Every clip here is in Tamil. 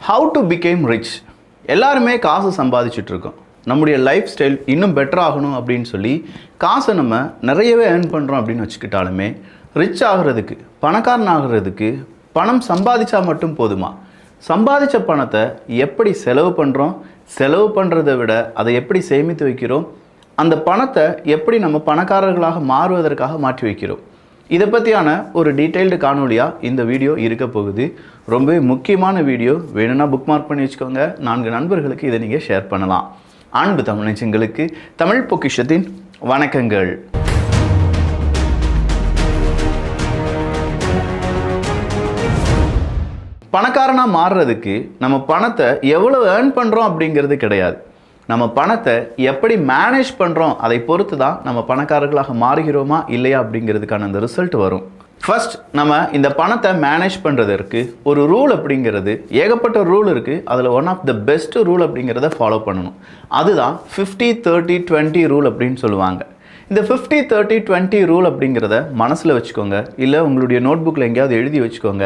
How to became rich. எல்லாருமே காசு சம்பாதிச்சுட்டு இருக்கோம். நம்முடைய லைஃப் ஸ்டைல் இன்னும் பெட்டர் ஆகணும் அப்படின்னு சொல்லி காசை நம்ம நிறையவே ஏர்ன் பண்ணுறோம் அப்படின்னு வச்சுக்கிட்டாலுமே ரிச் ஆகிறதுக்கு, பணக்காரன் ஆகிறதுக்கு பணம் சம்பாதிச்சா மட்டும் போதுமா? சம்பாதிச்ச பணத்தை எப்படி செலவு பண்ணுறோம், செலவு பண்ணுறதை விட அதை எப்படி சேமித்து வைக்கிறோம், அந்த பணத்தை எப்படி நம்ம பணக்காரர்களாக மாறுவதற்காக மாற்றி வைக்கிறோம், இதை பற்றியான ஒரு டீட்டெயில்டு காணொலியாக இந்த வீடியோ இருக்க போகுது. ரொம்பவே முக்கியமான வீடியோ. வேணும்னா புக் மார்க் பண்ணி வச்சுக்கோங்க. 4 நண்பர்களுக்கு இதை நீங்கள் ஷேர் பண்ணலாம். அன்பு தமிழ் நெஞ்சங்களுக்கு தமிழ் பொக்கிஷத்தின் வணக்கங்கள். பணக்காரனாக மாறுறதுக்கு நம்ம பணத்தை எவ்வளோ ஏர்ன் பண்ணுறோம் அப்படிங்கிறது கிடையாது. நம்ம பணத்தை எப்படி மேனேஜ் பண்ணுறோம் அதை பொறுத்து தான் நம்ம பணக்காரர்களாக மாறுகிறோமா இல்லையா அப்படிங்கிறதுக்கான அந்த ரிசல்ட் வரும். ஃபர்ஸ்ட், நம்ம இந்த பணத்தை மேனேஜ் பண்ணுறதற்கு ஒரு ரூல் அப்படிங்கிறது, ஏகப்பட்ட ரூல் இருக்குது. அதில் one of the best rule அப்படிங்கிறத ஃபாலோ பண்ணணும். அதுதான் 50-30-20 ரூல் அப்படின்னு சொல்லுவாங்க. இந்த 50-30-20 ரூல் அப்படிங்கிறத மனசில் வச்சுக்கோங்க, இல்லை உங்களுடைய நோட் புக்கில் எங்கேயாவது எழுதி வச்சுக்கோங்க.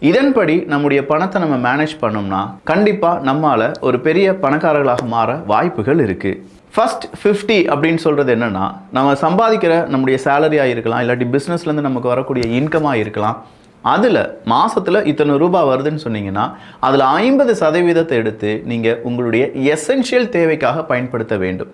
இதன்படி நம்முடைய பணத்தை நம்ம மேனேஜ் பண்ணோம்னா கண்டிப்பாக நம்மால் ஒரு பெரிய பணக்காரர்களாக மாற வாய்ப்புகள் இருக்குது. ஃபர்ஸ்ட் 50 அப்படின்னு சொல்கிறது என்னென்னா, நம்ம சம்பாதிக்கிற நம்முடைய சேலரியாக இருக்கலாம், இல்லாட்டி பிஸ்னஸ்லேருந்து நமக்கு வரக்கூடிய இன்கமாக இருக்கலாம். அதில் மாதத்தில் இத்தனை ரூபாய் வருதுன்னு சொன்னீங்கன்னா அதில் 50% எடுத்து நீங்கள் உங்களுடைய எசென்ஷியல் தேவைக்காக பயன்படுத்த வேண்டும்.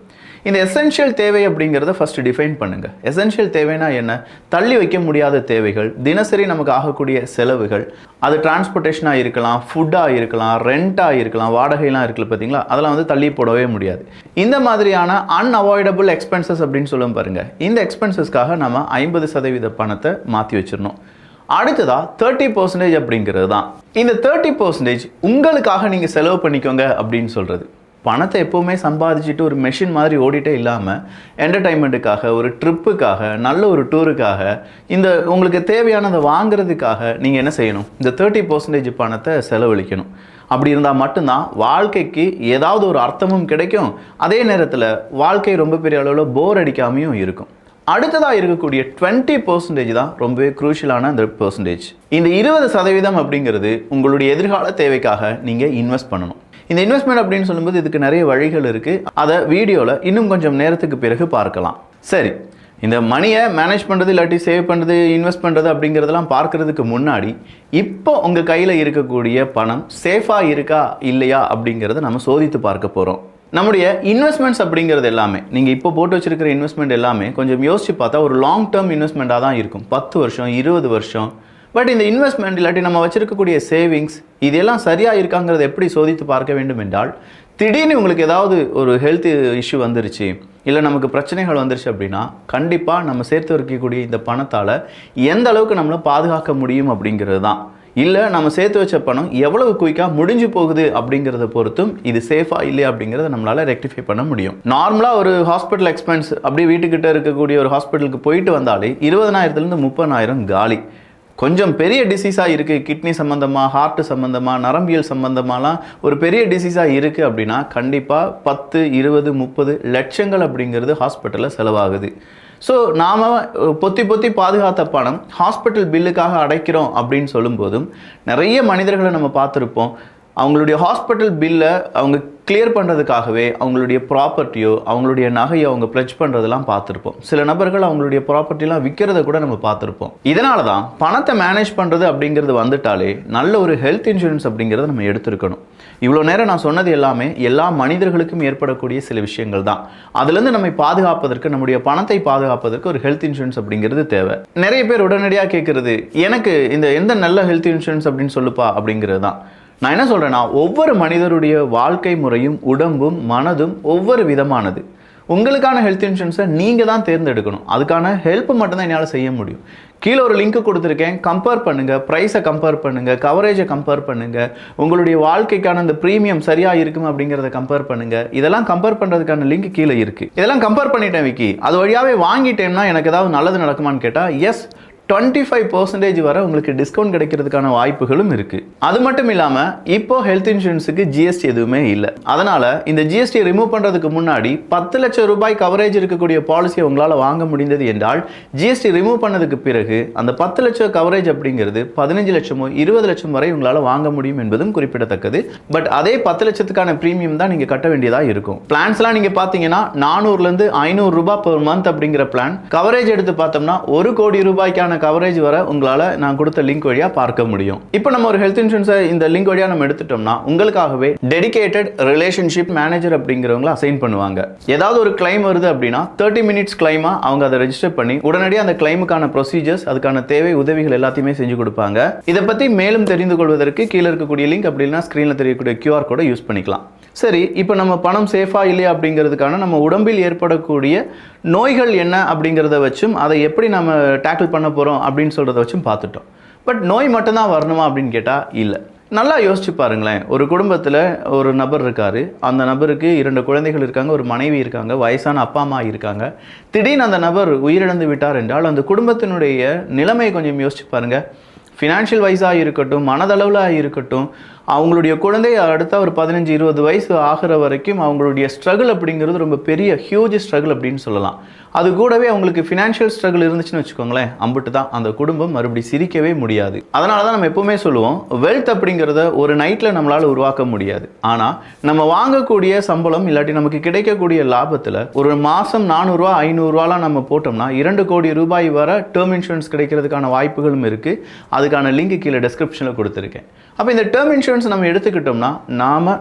இந்த எசென்ஷியல் தேவை அப்படிங்கிறத ஃபஸ்ட்டு டிஃபைன் பண்ணுங்கள். எசென்ஷியல் தேவைனா என்ன? தள்ளி வைக்க முடியாத தேவைகள், தினசரி நமக்கு ஆகக்கூடிய செலவுகள். அது டிரான்ஸ்போர்ட்டேஷனாக இருக்கலாம், ஃபுட்டாக இருக்கலாம், ரெண்ட்டாக இருக்கலாம், வாடகைலாம் இருக்குல்ல பார்த்தீங்களா, அதெல்லாம் தள்ளி போடவே முடியாது. இந்த மாதிரியான அன்அவாய்டபுள் எக்ஸ்பென்சஸ் அப்படின்னு சொல்லும் பாருங்கள். இந்த எக்ஸ்பென்சஸ்க்காக நம்ம 50% பணத்தை மாற்றி வச்சிடணும். அடுத்ததா 30% அப்படிங்கிறது தான். இந்த 30% உங்களுக்காக நீங்கள் செலவு பண்ணிக்கோங்க அப்படின்னு சொல்கிறது. பணத்தை எப்போவுமே சம்பாதிச்சுட்டு ஒரு மெஷின் மாதிரி ஓடிட்டே இல்லாமல் என்டர்டைன்மெண்ட்டுக்காக, ஒரு ட்ரிப்புக்காக, நல்ல ஒரு டூருக்காக, இந்த உங்களுக்கு தேவையானதை வாங்குறதுக்காக நீங்கள் என்ன செய்யணும்? இந்த 30% பணத்தை செலவழிக்கணும். அப்படி இருந்தால் மட்டும்தான் வாழ்க்கைக்கு ஏதாவது ஒரு அர்த்தமும் கிடைக்கும். அதே நேரத்தில் வாழ்க்கை ரொம்ப பெரிய அளவில் போர் அடிக்காமையும் இருக்கும். அடுத்ததாக இருக்கக்கூடிய 20% தான் ரொம்பவே குரூஷியலான அந்த பெர்சன்டேஜ். இந்த 20% அப்படிங்கிறது உங்களுடைய எதிர்கால தேவைக்காக நீங்கள் இன்வெஸ்ட் பண்ணணும். இந்த இன்வெஸ்ட்மெண்ட் அப்படின்னு சொல்லும்போது இதுக்கு நிறைய வழிகள் இருக்குது. அதை வீடியோவில் இன்னும் கொஞ்சம் நேரத்துக்கு பிறகு பார்க்கலாம். சரி, இந்த மணியை மேனேஜ் பண்ணுறது, இல்லாட்டி சேவ் பண்ணுறது, இன்வெஸ்ட் பண்ணுறது அப்படிங்கிறதெல்லாம் பார்க்குறதுக்கு முன்னாடி இப்போ உங்கள் கையில் இருக்கக்கூடிய பணம் சேஃபாக இருக்கா இல்லையா அப்படிங்கிறத நம்ம சோதித்து பார்க்க போகிறோம். நம்முடைய இன்வெஸ்ட்மெண்ட்ஸ் அப்படிங்கிறது எல்லாமே, நீங்கள் இப்போ போட்டு வச்சுருக்கிற இன்வெஸ்ட்மெண்ட் எல்லாமே கொஞ்சம் யோசித்து பார்த்தா ஒரு லாங் டேர்ம் இன்வெஸ்ட்மெண்ட்டாக தான் இருக்கும். 10 வருஷம், 20 வருஷம். பட் இந்த இன்வெஸ்ட்மெண்ட் இல்லாட்டி நம்ம வச்சுருக்கக்கூடிய சேவிங்ஸ் இதெல்லாம் சரியாக இருக்காங்கிறத எப்படி சோதித்து பார்க்க வேண்டும் என்றால், திடீர்னு உங்களுக்கு ஏதாவது ஒரு ஹெல்த் இஷ்யூ வந்துருச்சு, இல்லை நமக்கு பிரச்சனைகள் வந்துருச்சு அப்படின்னா கண்டிப்பாக நம்ம சேர்த்து வைக்கக்கூடிய இந்த பணத்தால் எந்த அளவுக்கு நம்மளை பாதுகாக்க முடியும் அப்படிங்கிறது தான். இல்லை நம்ம சேர்த்து வச்ச பணம் எவ்வளவு குயிக்காக முடிஞ்சு போகுது அப்படிங்கிறத பொறுத்தும் இது சேஃபாக இல்லையா அப்படிங்கிறத நம்மளால் ரெக்டிஃபை பண்ண முடியும். நார்மலாக ஒரு ஹாஸ்பிட்டல் எக்ஸ்பென்ஸ் அப்படியே வீட்டுக்கிட்ட இருக்கக்கூடிய ஒரு ஹாஸ்பிட்டலுக்கு போயிட்டு வந்தாலே 20,000 30,000 காலி. கொஞ்சம் பெரிய டிசீஸாக இருக்குது, கிட்னி சம்மந்தமாக, ஹார்ட் சம்மந்தமாக, நரம்பியல் சம்மந்தமாலாம் ஒரு பெரிய டிசீஸாக இருக்குது அப்படின்னா கண்டிப்பாக 10, 20, 30 லட்சங்கள் அப்படிங்கிறது ஹாஸ்பிட்டலில் செலவாகுது. ஸோ நாம் பொத்தி பாதுகாத்த பணம் ஹாஸ்பிட்டல் பில்லுக்காக அடைக்கிறோம் அப்படின்னு சொல்லும்போதும் நிறைய மனிதர்களை நம்ம பார்த்துருப்போம். அவங்களுடைய ஹாஸ்பிட்டல் பில்லை அவங்க கிளியர் பண்ணுறதுக்காகவே அவங்களுடைய ப்ராப்பர்ட்டியோ அவங்களுடைய நகையோ அவங்க ப்ளெட்ஜ் பண்ணுறதெல்லாம் பார்த்துருப்போம். சில நபர்கள் அவங்களுடைய ப்ராப்பர்ட்டிலாம் விற்கிறத கூட நம்ம பார்த்துருப்போம். இதனால தான் பணத்தை மேனேஜ் பண்ணுறது அப்படிங்கிறது வந்துட்டாலே நல்ல ஒரு ஹெல்த் இன்சூரன்ஸ் அப்படிங்கிறத நம்ம எடுத்துருக்கணும். இவ்வளோ நேரம் நான் சொன்னது எல்லாமே எல்லா மனிதர்களுக்கும் ஏற்படக்கூடிய சில விஷயங்கள் தான். அதுலேருந்து நம்மை பாதுகாப்பதற்கு, நம்முடைய பணத்தை பாதுகாப்பதற்கு ஒரு ஹெல்த் இன்சூரன்ஸ் அப்படிங்கிறது தேவை. நிறைய பேர் உடனடியாக கேட்குறது, எனக்கு இந்த எந்த நல்ல ஹெல்த் இன்சூரன்ஸ் அப்படின்னு சொல்லுப்பா அப்படிங்கிறது தான். நான் என்ன சொல்கிறேன்னா, ஒவ்வொரு மனிதருடைய வாழ்க்கை முறையும் உடம்பும் மனதும் ஒவ்வொரு விதமானது. உங்களுக்கான ஹெல்த் இன்சூரன்ஸை நீங்கள் தான் தேர்ந்தெடுக்கணும். அதுக்கான ஹெல்ப் மட்டும்தான் என்னால் செய்ய முடியும். கீழே ஒரு லிங்க் கொடுத்துருக்கேன், கம்பேர் பண்ணுங்கள், ப்ரைஸை கம்பேர் பண்ணுங்கள், கவரேஜை கம்பேர் பண்ணுங்கள், உங்களுடைய வாழ்க்கைக்கான அந்த ப்ரீமியம் சரியாக இருக்கும் அப்படிங்கிறத கம்பேர் பண்ணுங்கள். இதெல்லாம் கம்பேர் பண்ணுறதுக்கான லிங்க் கீழே இருக்குது. இதெல்லாம் கம்பேர் பண்ணிட்டேன் விக்கி, அது வழியாகவே வாங்கிட்டேன்னா எனக்கு ஏதாவது நல்லது நடக்குமான்னு கேட்டால் எஸ், 25% வரை உங்களுக்கு டிஸ்கவுண்ட் கிடைக்கிறதுக்கான வாய்ப்புகளும் இருக்கு. அது மட்டும் இல்லாம இப்போ ஹெல்த் இன்சூரன்ஸுக்கு ஜிஎஸ்டி எதுவுமே இல்லை. அதனால இந்த ஜிஎஸ்டி ரிமூவ் பண்றதுக்கு முன்னாடி 10 லட்சம் ரூபாய் கவரேஜ் இருக்கக்கூடிய பாலிசியை உங்களால வாங்க முடிந்தது என்றால் ஜிஎஸ்டி ரிமூவ் பண்ணதுக்கு பிறகு அந்த 10 லட்சம் கவரேஜ் அப்படிங்கிறது 15 லட்சமோ 20 லட்சம் வரை உங்களால வாங்க முடியும் என்பதும் குறிப்பிடத்தக்கது. பட் அதே 10 லட்சத்துக்கான பிரீமியம் தான் நீங்க கட்ட வேண்டியதா இருக்கும். பிளான்ஸ்லாம் நீங்க பாத்தீங்கன்னா 400 இருந்து 500 ரூபாய் பெர் மந்த் அப்படிங்கிற பிளான். கவரேஜ் எடுத்து பார்த்தோம்னா 1 கோடி ரூபாய்க்கான கவரேஜ் வர உங்களால நான் கொடுத்த லிங்க் வழியா பார்க்க முடியும். இப்போ நம்ம ஒரு ஹெல்த் இன்சூரன்ஸ் இந்த லிங்க் வழியா நம்ம எடுத்துட்டோம்னா உங்களுக்காகவே டெடிகேட்டட் ரிலேஷன்ஷிப் மேனேஜர் அப்படிங்கிறவங்க அசைன் பண்ணுவாங்க. ஏதாவது ஒரு கிளைம் வருது அப்படின்னா 30 மினிட்ஸ் கிளைமா அவங்க அதை ரெஜிஸ்டர் பண்ணி உடனடியாக அந்த கிளைமுக்கான ப்ரொசீஜர்ஸ், அதுக்கான தேவை உதவிகள் எல்லாத்தையுமே செஞ்சு கொடுப்பாங்க. இதை பத்தி மேலும் தெரிந்து கொள்வதற்கு கீழே இருக்கக்கூடிய லிங்க் அப்படின்னா ஸ்கிரீன்ல தெரியக்கூடிய QR கோடை யூஸ் பண்ணிக்கலாம். சரி, இப்போ நம்ம பணம் சேஃபா இல்லையா அப்படிங்கிறதுக்கான நம்ம உடம்பில் ஏற்படக்கூடிய நோய்கள் என்ன அப்படிங்கிறத வச்சும் அதை எப்படி நம்ம டேக்கிள் பண்ண போகிறோம் அப்படின்னு சொல்கிறத வச்சும் பார்த்துட்டோம். பட் நோய் மட்டும்தான் வரணுமா அப்படின்னு கேட்டால் இல்லை. நல்லா யோசிச்சு பாருங்களேன். ஒரு குடும்பத்தில் ஒரு நபர் இருக்காரு. அந்த நபருக்கு 2 குழந்தைகள் இருக்காங்க, ஒரு மனைவி இருக்காங்க, வயசான அப்பா அம்மா இருக்காங்க. திடீர்னு அந்த நபர் உயிரிழந்து விட்டார் என்றால் அந்த குடும்பத்தினுடைய நிலைமையை கொஞ்சம் யோசிச்சு பாருங்க. ஃபினான்ஷியல் வைஸாக இருக்கட்டும், மனதளவில் இருக்கட்டும், அவங்களுடைய குழந்தை அடுத்த ஒரு 15-20 வயசு ஆகிற வரைக்கும் அவங்களுடைய ஸ்ட்ரகிள் அப்படிங்கிறது ரொம்ப பெரிய ஹியூஜ் ஸ்ட்ரகிள் அப்படின்னு சொல்லலாம். அது கூடவே அவங்களுக்கு ஃபினான்ஷியல் ஸ்ட்ரகிள் இருந்துச்சுன்னு வச்சுக்கோங்களேன், அம்பிட்டு தான் அந்த குடும்பம் மறுபடியும் சிரிக்கவே முடியாது. அதனால தான் நம்ம எப்பவுமே சொல்லுவோம், வெல்த் அப்படிங்கிறத ஒரு நைட்டில் நம்மளால் உருவாக்க முடியாது. ஆனால் நம்ம வாங்கக்கூடிய சம்பளம் இல்லாட்டி நமக்கு கிடைக்கக்கூடிய லாபத்தில் ஒரு மாதம் 400 ரூபா 500 ரூபாலாம் நம்ம போட்டோம்னா 2 கோடி ரூபாய் வர டேர்ம் இன்சூரன்ஸ் கிடைக்கிறதுக்கான வாய்ப்புகளும் இருக்குது. அதுக்கான லிங்க் கீழே டிஸ்கிரிப்ஷனில் கொடுத்துருக்கேன். அப்போ இந்த டேர்ம் இன்சூரன்ஸ் நம்ம எடுத்துக்கிட்டோம்னா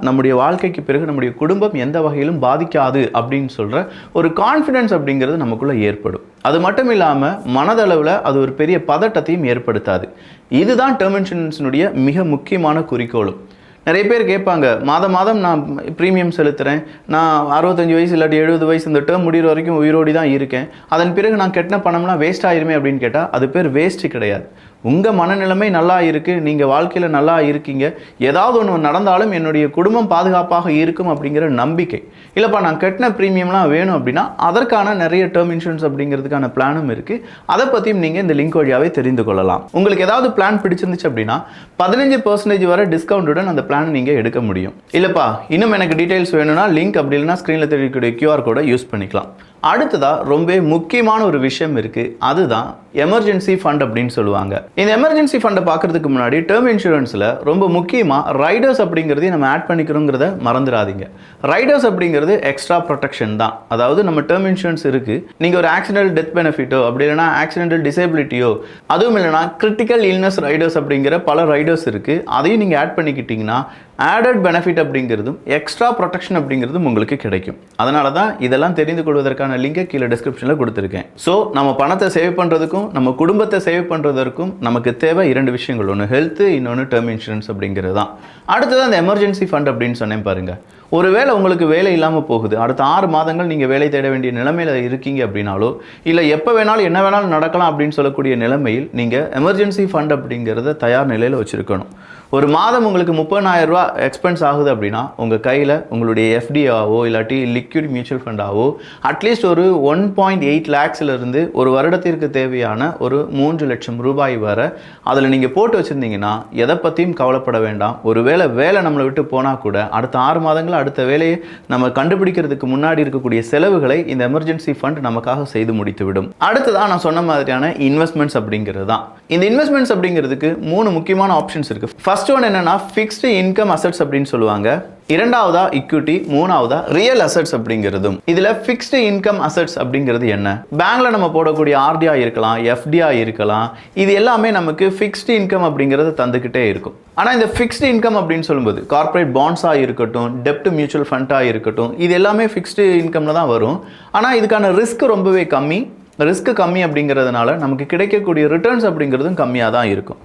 நம்முடைய வாழ்க்கைக்கு பிறகு நம்முடைய குடும்பம் எந்த வகையிலும் பாதிக்காது அப்படின்னு சொல்கிற ஒரு கான்ஃபிடன்ஸ் அப்படிங்கிறது நமக்குள்ளே ஏற்படும். அது மட்டும் இல்லாமல் மனதளவில் அது ஒரு பெரிய பதட்டத்தையும் ஏற்படுத்தாது. இதுதான் டேர்ம் இன்சூரன்ஸினுடைய மிக முக்கியமான குறிக்கோளும். நிறைய பேர் கேட்பாங்க, மாதம் நான் ப்ரீமியம் செலுத்துகிறேன், நான் 65 வயசு இல்லாட்டி 70 வயசு இந்த டேர்ம் முடிகிற வரைக்கும் உயிரோடி தான் இருக்கேன், அதன் பிறகு நான் கட்டின பணம்லாம் வேஸ்ட் ஆயிருமே அப்படின்னு கேட்டால் அது பேர் வேஸ்ட்டு கிடையாது. உங்கள் மனநிலைமை நல்லா இருக்குது, நீங்கள் வாழ்க்கையில் நல்லா இருக்கீங்க, ஏதாவது ஒன்று நடந்தாலும் என்னுடைய குடும்பம் பாதுகாப்பாக இருக்கும் அப்படிங்கிற நம்பிக்கை. இல்லைப்பா நான் கட்டின ப்ரீமியம்லாம் வேணும் அப்படின்னா அதற்கான நிறைய டேர்ம் இன்சூரன்ஸ் அப்படிங்கிறதுக்கான பிளானும் இருக்குது. அதை பற்றியும் நீங்கள் இந்த லிங்க் வழியாகவே தெரிந்து கொள்ளலாம். உங்களுக்கு ஏதாவது பிளான் பிடிச்சிருந்துச்சு அப்படின்னா 15% வரை டிஸ்கவுண்ட்டுடன் அந்த பிளான் நீங்கள் எடுக்க முடியும். இல்லைப்பா இன்னும் எனக்கு டீட்டெயில்ஸ் வேணும்னா லிங்க் அப்படி இல்லைன்னா ஸ்க்ரீனில் தெரியக்கூடிய QR கோடை யூஸ் பண்ணிக்கலாம். அடுத்ததா ரொம்ப முக்கியமான ஒரு விஷயம் இருக்கு, அதுதான் எமர்ஜென்சி ஃபண்ட் அப்படின்னு சொல்லுவாங்க. இந்த எமர்ஜென்சி ஃபண்டை பார்க்கறதுக்கு முன்னாடி டேர்ம் இன்சூரன்ஸில் ரொம்ப முக்கியமாக ரைடர்ஸ் அப்படிங்கிறதையும் நம்ம ஆட் பண்ணிக்கிறோங்கிறத மறந்துடாதீங்க. ரைடர்ஸ் அப்படிங்கிறது எக்ஸ்ட்ரா ப்ரொடெக்ஷன் தான். அதாவது நம்ம டேர்ம் இன்சூரன்ஸ் இருக்குது, நீங்கள் ஒரு ஆக்சிடென்டல் டெத் பெனிஃபிட்டோ அப்படி இல்லைனா ஆக்சிடென்டல் டிசேபிலிட்டியோ, அதுவும் இல்லைனா கிரிட்டிக்கல் இல்னஸ் ரைடர்ஸ் அப்படிங்கிற பல ரைடர்ஸ் இருக்குது, அதையும் நீங்கள் ஆட் பண்ணிக்கிட்டிங்கன்னா ஆடட் பெனிஃபிட் அப்படிங்கிறதும் எக்ஸ்ட்ரா ப்ரொடெக்ஷன் அப்படிங்கிறதும் உங்களுக்கு கிடைக்கும். அதனால தான் இதெல்லாம் தெரிந்து கொள்வதற்கான லிங்கை கீழே டிஸ்கிரிப்ஷனில் கொடுத்துருக்கேன். ஸோ நம்ம பணத்தை சேவ் பண்ணுறதுக்கும் நம்ம குடும்பத்தை சேவ் பண்ணுறதற்கும் நமக்கு தேவை 2 விஷயங்கள், ஒன்று ஹெல்த்து, இன்னொன்று டேர்ம் இன்சூரன்ஸ் அப்படிங்கிறது தான். அடுத்தது அந்த எமர்ஜென்சி ஃபண்ட் அப்படின்னு சொன்னேன் பாருங்கள். ஒருவேளை உங்களுக்கு வேலை இல்லாமல் போகுது, அடுத்த 6 மாதங்கள் நீங்கள் வேலை தேட வேண்டிய நிலைமையில் இருக்கீங்க அப்படின்னாலோ, இல்லை எப்போ வேணாலும் என்ன வேணாலும் நடக்கலாம் அப்படின்னு சொல்லக்கூடிய நிலைமையில் நீங்கள் எமர்ஜென்சி ஃபண்ட் அப்படிங்கிறத தயார் நிலையில் வச்சுருக்கணும். ஒரு மாதம் உங்களுக்கு 30,000 ரூபா எக்ஸ்பென்ஸ் ஆகுது அப்படின்னா உங்கள் கையில் உங்களுடைய எஃப்டியாவோ இல்லாட்டி லிக்விட் மியூச்சுவல் ஃபண்டாவோ அட்லீஸ்ட் ஒரு 1.8 லேக்ஸ்லேருந்து ஒரு வருடத்திற்கு தேவையான ஒரு 3 லட்சம் ரூபாய் வர அதில் நீங்கள் போட்டு வச்சுருந்தீங்கன்னா எதை பற்றியும் கவலைப்பட வேண்டாம். ஒரு வேலை நம்மளை விட்டு போனால் கூட அடுத்த 6 மாதங்கள் அடுத்த வேலையை நம்ம கண்டுபிடிக்கிறதுக்கு முன்னாடி இருக்கக்கூடிய செலவுகளை இந்த எமர்ஜென்சி ஃபண்ட் நமக்காக செய்து முடித்துவிடும். அடுத்ததான் நான் சொன்ன மாதிரியான இன்வெஸ்ட்மெண்ட்ஸ் அப்படிங்கிறது தான். இந்த இன்வெஸ்ட்மெண்ட்ஸ் அப்படிங்கிறதுக்கு 3 முக்கியமான ஆப்ஷன்ஸ் இருக்குது. ஃபர்ஸ்ட் ஒன் என்னன்னா ஃபிக்ஸ்டு இன்கம் அசெட்ஸ் அப்படின்னு சொல்லுவாங்க. இரண்டாவதா இக்விட்டி, மூணாவதா ரியல் அசெட்ஸ் அப்படிங்கிறதும். இதுல ஃபிக்ஸ்டு இன்கம் அசெட்ஸ் அப்படிங்கிறது என்ன? பேங்க்ல நம்ம போடக்கூடிய ஆர்டியா இருக்கலாம், எஃப்டியா இருக்கலாம், இது எல்லாமே நமக்கு ஃபிக்ஸ்டு இன்கம் அப்படிங்கிறது தந்துக்கிட்டே இருக்கும். ஆனால் இந்த ஃபிக்ஸ்டு இன்கம் அப்படின்னு சொல்லும்போது கார்பரேட் பாண்ட்ஸாக இருக்கட்டும், டெப்ட் மியூச்சுவல் ஃபண்டாக இருக்கட்டும், இது எல்லாமே ஃபிக்ஸ்டு இன்கம்ல தான் வரும். ஆனால் இதுக்கான ரிஸ்க் ரொம்பவே கம்மி. ரிஸ்க் கம்மி அப்படிங்கிறதுனால நமக்கு கிடைக்கக்கூடிய ரிட்டர்ன்ஸ் அப்படிங்கிறதும் கம்மியாக தான் இருக்கும்.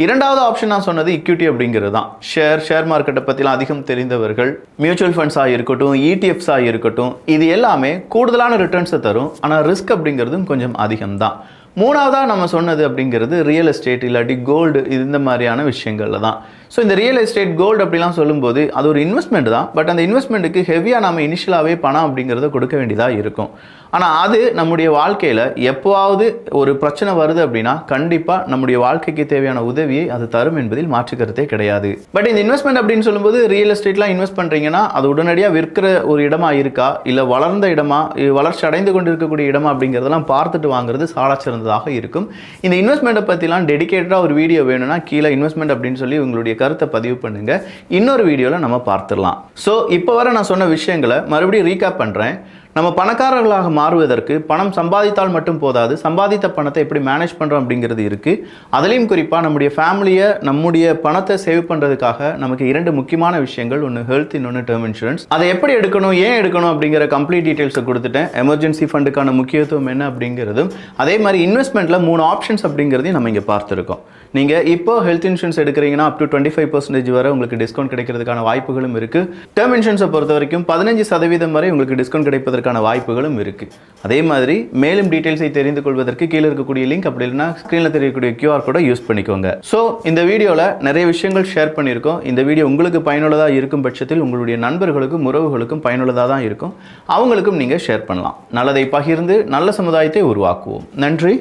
இரண்டாவது ஆப்ஷன் நான் சொன்னது இக்விட்டி அப்படிங்கிறது தான். ஷேர் மார்க்கெட்டை பற்றிலாம் அதிகம் தெரிந்தவர்கள், மியூச்சுவல் ஃபண்ட்ஸாக இருக்கட்டும், இடிஎஃப்ஸாக இருக்கட்டும், இது எல்லாமே கூடுதலான ரிட்டர்ன்ஸை தரும். ஆனால் ரிஸ்க் அப்படிங்கிறதும் கொஞ்சம் அதிகம்தான். மூணாவதாக நம்ம சொன்னது அப்படிங்கிறது ரியல் எஸ்டேட் இல்லாட்டி கோல்டு, இந்த மாதிரியான விஷயங்கள்ல தான். ஸோ இந்த ரியல் எஸ்டேட் கோல்டு அப்படிலாம் சொல்லும்போது அது ஒரு இன்வெஸ்ட்மெண்ட் தான். பட் அந்த இன்வெஸ்ட்மெண்ட்டுக்கு ஹெவியாக நம்ம இனிஷியலாகவே பணம் அப்படிங்கிறத கொடுக்க வேண்டியதாக இருக்கும். ஆனால் அது நம்முடைய வாழ்க்கையில் எப்போவாவது ஒரு பிரச்சனை வருது அப்படின்னா கண்டிப்பாக நம்முடைய வாழ்க்கைக்கு தேவையான உதவியை அது தரும் என்பதில் மாற்றுக்கிறதே கிடையாது. பட் இந்த இன்வெஸ்ட்மெண்ட் அப்படின்னு சொல்லும்போது ரியல் எஸ்டேட்லாம் இன்வெஸ்ட் பண்ணுறீங்கன்னா அது உடனடியாக விற்கிற ஒரு இடமா இருக்கா, இல்லை வளர்ந்த இடமா, வளர்ச்சி அடைந்து கொண்டு இருக்கக்கூடிய இடமா அப்படிங்கிறதெல்லாம் பார்த்துட்டு வாங்குறது சால சிறந்ததாக இருக்கும். இந்த இன்வெஸ்ட்மெண்ட்டை பற்றிலாம் டெடிகேட்டடாக ஒரு வீடியோ வேணும்னா கீழே இன்வெஸ்ட்மெண்ட் அப்படின்னு சொல்லி உங்களுடைய கருத்தை பதிவு பண்ணுங்க. இன்னொரு வீடியோவில் நம்ம பார்த்துடலாம். ஸோ இப்போ வர நான் சொன்ன விஷயங்களை மறுபடியும் ரீகேப் பண்ணுறேன். நம்ம பணக்காரர்களாக மாறுவதற்கு பணம் சம்பாதித்தால் மட்டும் போதாது, சம்பாதித்த பணத்தை எப்படி மேனேஜ் பண்ணுறோம் அப்படிங்கிறது இருக்குது. அதுலேயும் குறிப்பாக நம்முடைய ஃபேமிலியை, நம்முடைய பணத்தை சேவ் பண்ணுறதுக்காக நமக்கு 2 முக்கியமான விஷயங்கள், ஒன்று ஹெல்த், இன்னொன்று டேர்ம் இன்சூரன்ஸ். அதை எப்படி எடுக்கணும், ஏன் எடுக்கணும் அப்படிங்கிற கம்ப்ளீட் டீட்டெயில்ஸை கொடுத்துட்டேன். எமர்ஜென்சி ஃபண்டுக்கான முக்கியத்துவம் என்ன அப்படிங்கிறதும், அதே மாதிரி இன்வெஸ்ட்மெண்ட்டில் 3 ஆப்ஷன்ஸ் அப்படிங்கிறதையும் நம்ம இங்கே பார்த்துருக்கோம். நீங்கள் இப்போ ஹெல்த் இன்சூரன்ஸ் எடுக்கிறீங்கன்னா அப் டு 25% வரை உங்களுக்கு டிஸ்கவுண்ட் கிடைக்கிறதுக்கான வாய்ப்புகளும் இருக்குது. டேர்ம் இன்சூரன்ஸை பொறுத்த வரைக்கும் 15% வரை உங்களுக்கு டிஸ்கவுண்ட் கிடைப்பதற்கான வாய்ப்புகளும் இருக்கு. அதே மாதிரி மேலும் டீடைல்ஸை தெரிந்து கொள்வதற்கு கீழே இருக்கக்கூடிய லிங்க், அப்படி இல்லைன்னா ஸ்கிரீனில் தெரியக்கூடிய QR கோடை யூஸ் பண்ணிக்கோங்க. ஸோ இந்த வீடியோவில் நிறைய விஷயங்கள் ஷேர் பண்ணியிருக்கோம். இந்த வீடியோ உங்களுக்கு பயனுள்ளதாக இருக்கும் பட்சத்தில் உங்களுடைய நண்பர்களுக்கும் உறவுகளுக்கும் பயனுள்ளதாக தான் இருக்கும். அவங்களுக்கும் நீங்கள் ஷேர் பண்ணலாம். நல்லதை பகிர்ந்து நல்ல சமுதாயத்தை உருவாக்குவோம். நன்றி,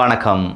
வணக்கம்.